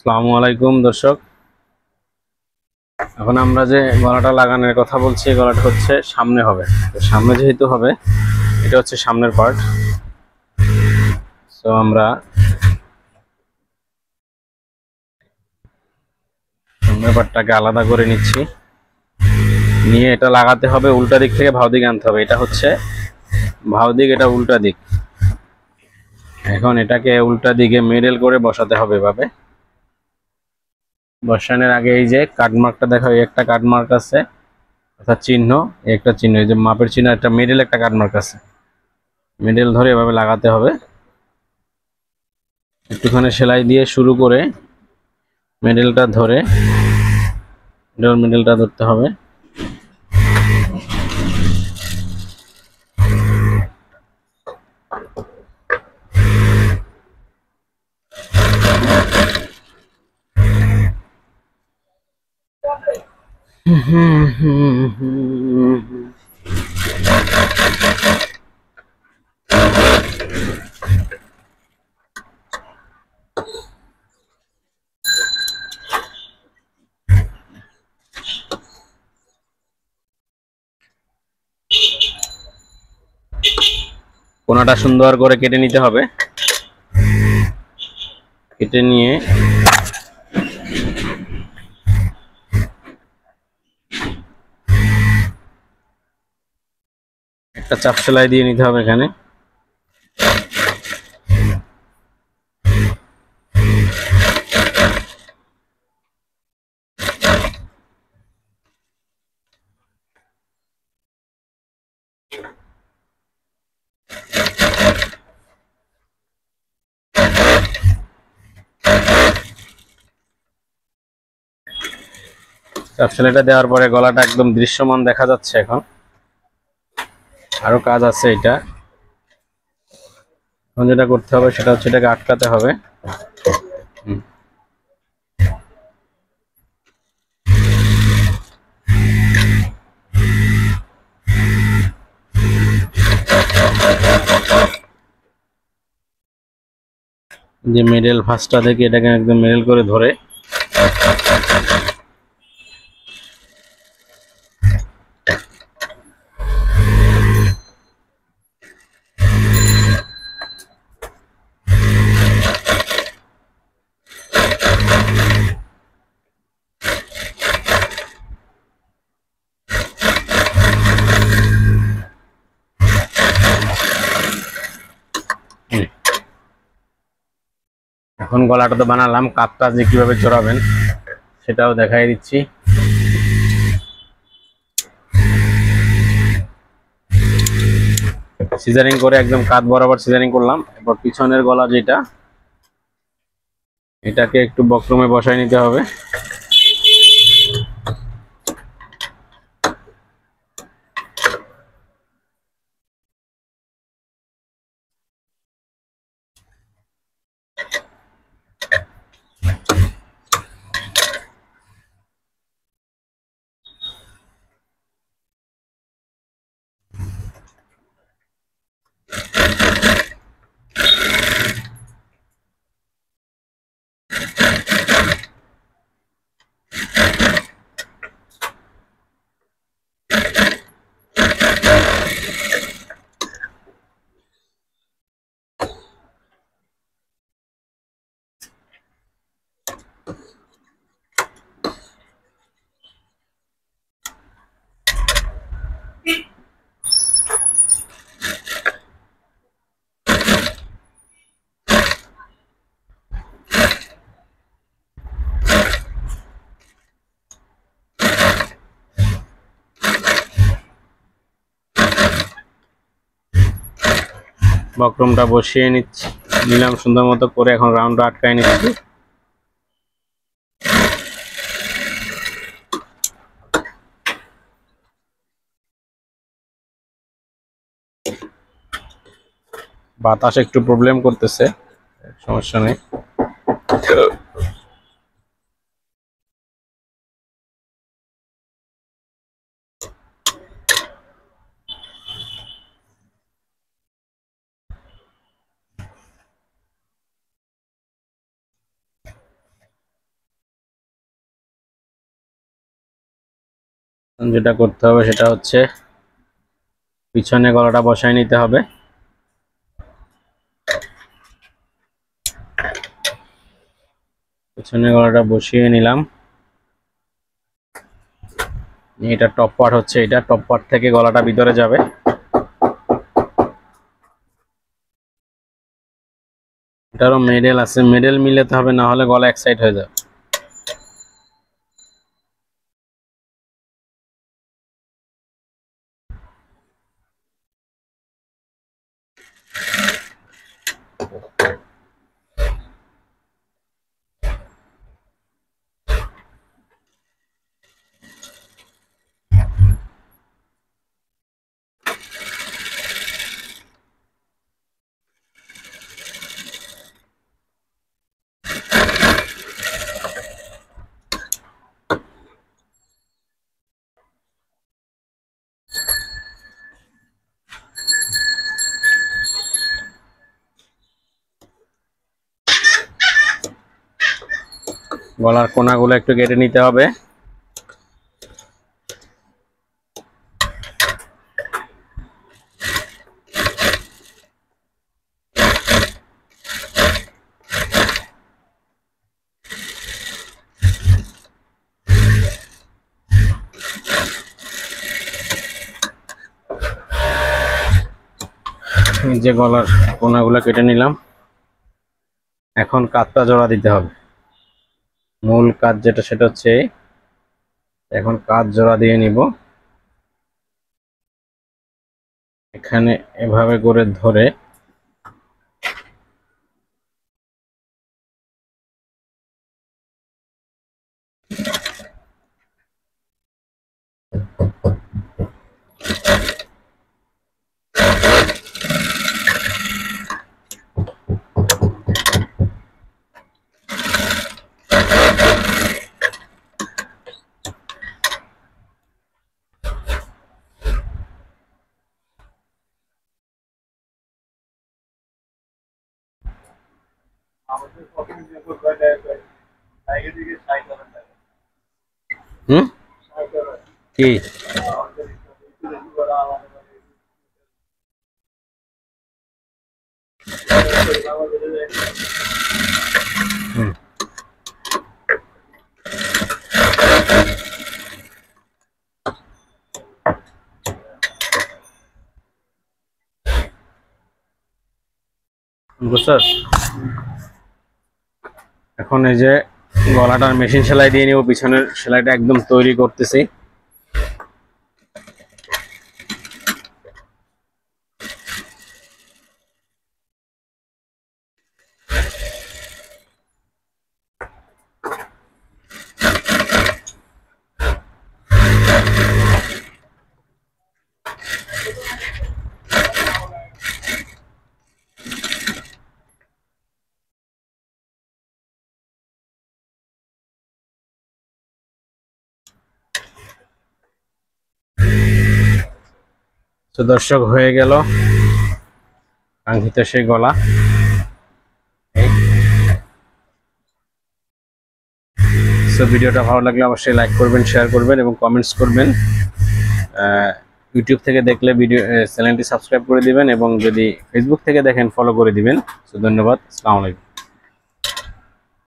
আসসালামু আলাইকুম দর্শক। এখন আমরা যে গলাটা লাগানোর কথা বলছি, গলাটা হচ্ছে সামনে হবে। তো সামনে যেহেতু হবে, এটা হচ্ছে সামনের পার্ট। তো আমরা সামনের পার্টটাকে আলাদা করে নিচ্ছি, নিয়ে এটা লাগাতে হবে উল্টা দিক থেকে ভাও দিকে আনতে হবে। এটা হচ্ছে ভাও দিক, এটা উল্টা দিক। এখন এটাকে উল্টা দিকে মিডল করে বসাতে হবে এভাবে। বসানোর আগে এই যে কাটমার্কটা দেখো, এই একটা কাটমার্ক আছে, অর্থাৎ চিহ্ন, একটা চিহ্ন, এই যে মাপের চিহ্ন, একটা মিডল একটা কাটমার্ক আছে। মিডল ধরে এভাবে লাগাতে হবে। একটুখানি সেলাই দিয়ে শুরু করে মিডলটা ধরে, মিডলটা ধরতে হবে। কোনাটা সুন্দর করে কেটে নিতে হবে। কেটে নিয়ে একটা চাপ সেলাই দিয়ে নিতে হবে এখানে। চাপ সেলাইটা দেওয়ার পরে গলাটা একদম দৃশ্যমান দেখা যাচ্ছে। এখন আরো কাজ আছে। এটা এখন যেটা করতে হবে সেটা হচ্ছে এটাকে আটকাতে হবে। যে মিডল ফার্স্টটা থেকে এটাকে একদম মিডল করে ধরে এখন গলাটা তো বানালাম, কাপটা যে কিভাবে জড়াবেন সেটাও দেখাই দিচ্ছি। সিজারিং করে একদম কাঁধ বরাবর সিজারিং করলাম। এরপর পিছনের গলা যেটা, এটাকে একটু বক্রমে বসায় নিতে হবে। বক্রমটা বসিয়ে নিলাম সুন্দর মতো করে। এখন রাউন্ডটা আটকায় নিচ্ছি। বাতাস একটু প্রবলেম করতেছে, সমস্যা নেই। যেটা করতে হবে সেটা হচ্ছে পিছনে গলাটা বসায় নিতে হবে। পিছনে গলাটা বসিয়ে নিলাম। এটা টপ পার্ট হচ্ছে, এটা টপ পার্ট থেকে গলাটা ভিতরে যাবে। এটারও মেডেল আছে, মেডেল মিলাতে হবে, না হলে গলা এক সাইড হয়ে যাবে। গলার কোনাগুলো একটু কেটে নিতে হবে। এই যে গলার কোনাগুলো কেটে নিলাম। এখন কাঁধটা জোড়া দিতে হবে। মূল কাজ যেটা সেটা হচ্ছে, এখন কাঁধ জোড়া দিয়ে নিব। এখানে এভাবে করে ধরে কি বুঝছস? এখন এই যে গলাটার মেশিন সেলাই দিয়ে নিব। পিছনের সেলাইটা একদম তৈরি করতেছি। তো দর্শক, হয়ে গেল কাঙ্ক্ষিত সেই গলা। সো ভিডিওটা ভালো লাগলে অবশ্যই লাইক করবেন, শেয়ার করবেন এবং কমেন্টস করবেন। ইউটিউব থেকে দেখলে ভিডিও চ্যানেলটি সাবস্ক্রাইব করে দিবেন এবং যদি ফেসবুক থেকে দেখেন ফলো করে দিবেন। সো ধন্যবাদ। আসসালামু আলাইকুম।